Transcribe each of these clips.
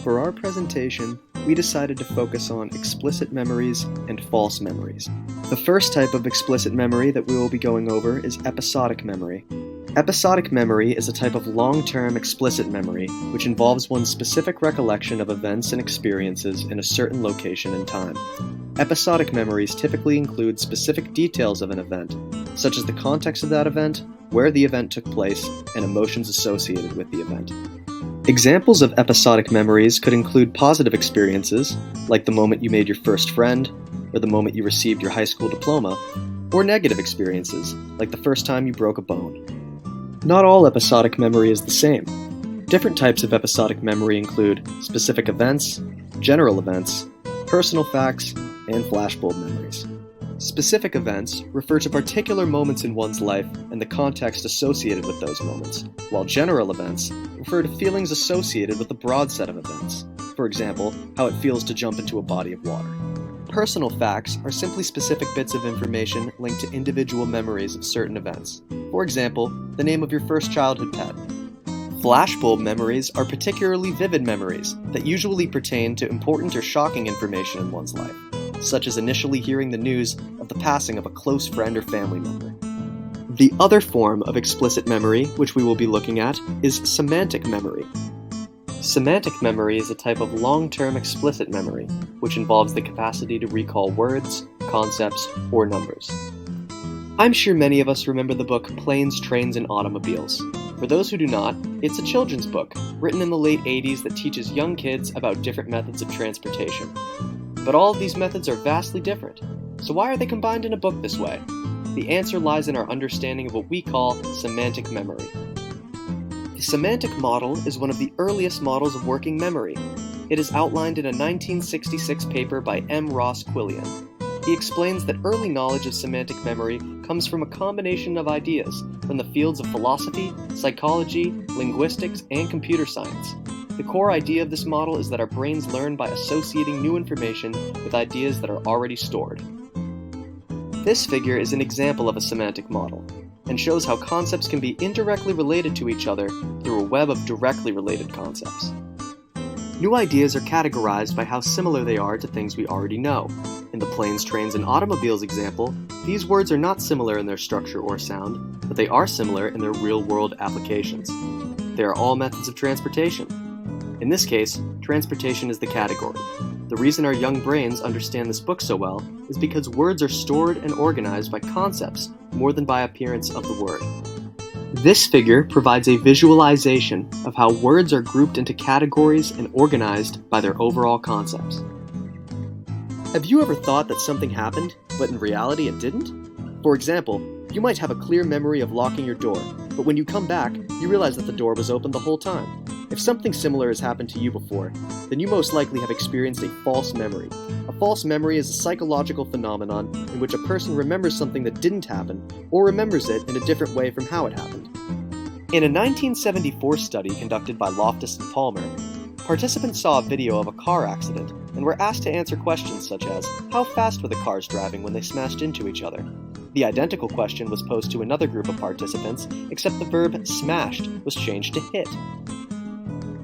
For our presentation, we decided to focus on explicit memories and false memories. The first type of explicit memory that we will be going over is episodic memory. Episodic memory is a type of long-term explicit memory which involves one's specific recollection of events and experiences in a certain location and time. Episodic memories typically include specific details of an event, such as the context of that event, where the event took place, and emotions associated with the event. Examples of episodic memories could include positive experiences, like the moment you made your first friend, or the moment you received your high school diploma, or negative experiences, like the first time you broke a bone. Not all episodic memory is the same. Different types of episodic memory include specific events, general events, personal facts, and flashbulb memories. Specific events refer to particular moments in one's life and the context associated with those moments, while general events refer to feelings associated with a broad set of events. For example, how it feels to jump into a body of water. Personal facts are simply specific bits of information linked to individual memories of certain events. For example, the name of your first childhood pet. Flashbulb memories are particularly vivid memories that usually pertain to important or shocking information in one's life, such as initially hearing the news of the passing of a close friend or family member. The other form of explicit memory, which we will be looking at, is semantic memory. Semantic memory is a type of long-term explicit memory, which involves the capacity to recall words, concepts, or numbers. I'm sure many of us remember the book Planes, Trains, and Automobiles. For those who do not, it's a children's book, written in the late 80s that teaches young kids about different methods of transportation. But all of these methods are vastly different. So why are they combined in a book this way? The answer lies in our understanding of what we call semantic memory. The semantic model is one of the earliest models of working memory. It is outlined in a 1966 paper by M. Ross Quillian. He explains that early knowledge of semantic memory comes from a combination of ideas from the fields of philosophy, psychology, linguistics, and computer science. The core idea of this model is that our brains learn by associating new information with ideas that are already stored. This figure is an example of a semantic model, and shows how concepts can be indirectly related to each other through a web of directly related concepts. New ideas are categorized by how similar they are to things we already know. In the planes, trains, and automobiles example, these words are not similar in their structure or sound, but they are similar in their real-world applications. They are all methods of transportation. In this case, transportation is the category. The reason our young brains understand this book so well is because words are stored and organized by concepts more than by appearance of the word. This figure provides a visualization of how words are grouped into categories and organized by their overall concepts. Have you ever thought that something happened, but in reality it didn't? For example, you might have a clear memory of locking your door, but when you come back, you realize that the door was open the whole time. If something similar has happened to you before, then you most likely have experienced a false memory. A false memory is a psychological phenomenon in which a person remembers something that didn't happen, or remembers it in a different way from how it happened. In a 1974 study conducted by Loftus and Palmer, participants saw a video of a car accident and were asked to answer questions such as, how fast were the cars driving when they smashed into each other? The identical question was posed to another group of participants, except the verb smashed was changed to hit.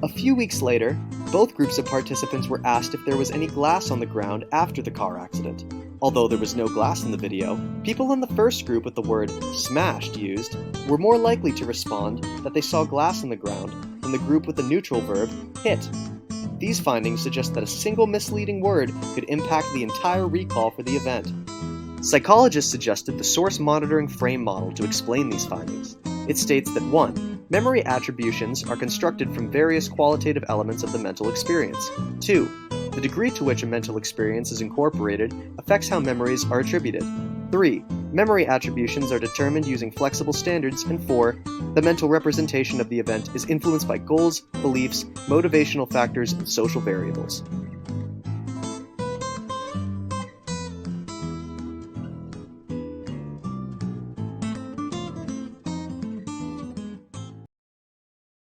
A few weeks later, both groups of participants were asked if there was any glass on the ground after the car accident. Although there was no glass in the video, people in the first group with the word smashed used were more likely to respond that they saw glass on the ground than the group with the neutral verb hit. These findings suggest that a single misleading word could impact the entire recall for the event. Psychologists suggested the source monitoring frame model to explain these findings. It states that 1. Memory attributions are constructed from various qualitative elements of the mental experience. 2. The degree to which a mental experience is incorporated affects how memories are attributed. 3. Memory attributions are determined using flexible standards. And 4. The mental representation of the event is influenced by goals, beliefs, motivational factors, and social variables.